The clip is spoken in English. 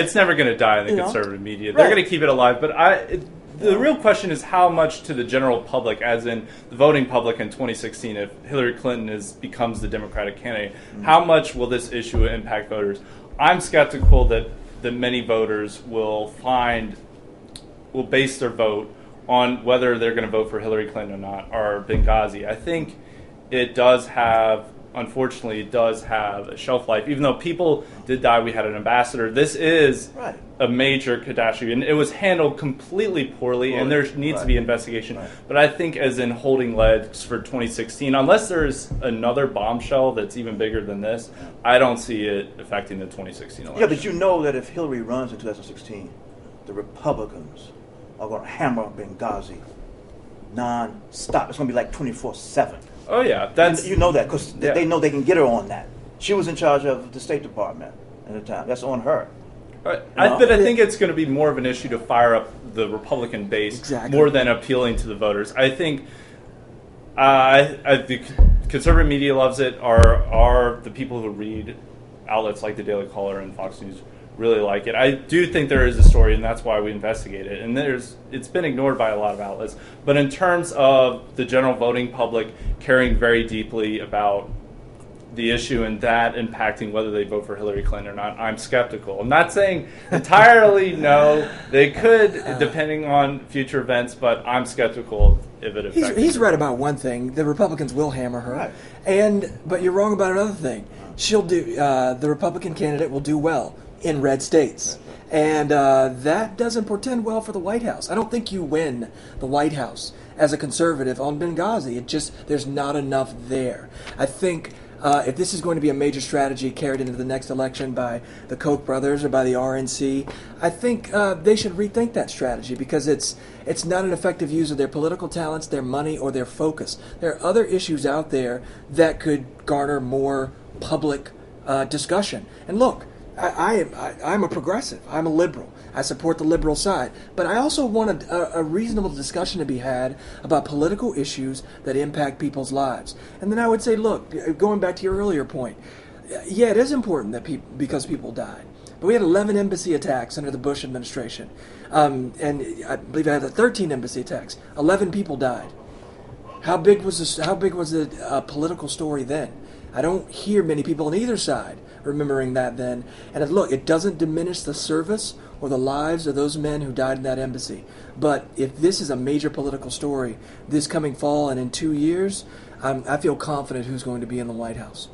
It's never going to die in the conservative media. They're going to keep it alive. But the real question is how much to the general public, as in the voting public in 2016, if Hillary Clinton becomes the Democratic candidate, how much will this issue impact voters? I'm skeptical that many voters will base their vote on whether they're going to vote for Hillary Clinton or not, or Benghazi. I think unfortunately, it does have a shelf life. Even though people did die, we had an ambassador. This is a major catastrophe, and it was handled completely poorly, and there needs to be investigation. But I think as in holding legs for 2016, unless there's another bombshell that's even bigger than this, I don't see it affecting the 2016 election. Yeah, but you know that if Hillary runs in 2016, the Republicans are going to hammer Benghazi non-stop. It's going to be like 24/7. Oh, yeah. You know that because they know they can get her on that. She was in charge of the State Department at the time. That's on her. But I think it's going to be more of an issue to fire up the Republican base more than appealing to the voters. I think the conservative media loves it. Are the people who read outlets like the Daily Caller and Fox News really like it. I do think there is a story, and that's why we investigate it. And it's been ignored by a lot of outlets. But in terms of the general voting public caring very deeply about the issue and that impacting whether they vote for Hillary Clinton or not, I'm skeptical. I'm not saying entirely no. They could, depending on future events, but I'm skeptical if it affects. He's right about one thing: the Republicans will hammer her, but you're wrong about another thing. She'll do. The Republican candidate will do well in red states. And that doesn't portend well for the White House. I don't think you win the White House as a conservative on Benghazi. There's not enough there. I think if this is going to be a major strategy carried into the next election by the Koch brothers or by the RNC, I think they should rethink that strategy because it's not an effective use of their political talents, their money, or their focus. There are other issues out there that could garner more public discussion. And look, I'm a progressive. I'm a liberal. I support the liberal side. But I also want a reasonable discussion to be had about political issues that impact people's lives. And then I would say, look, going back to your earlier point, yeah, it is important that because people died. But we had 11 embassy attacks under the Bush administration. And I believe I had 13 embassy attacks. 11 people died. How big was the political story then? I don't hear many people on either side remembering that then. And look, it doesn't diminish the service or the lives of those men who died in that embassy. But if this is a major political story this coming fall and in 2 years, I feel confident who's going to be in the White House.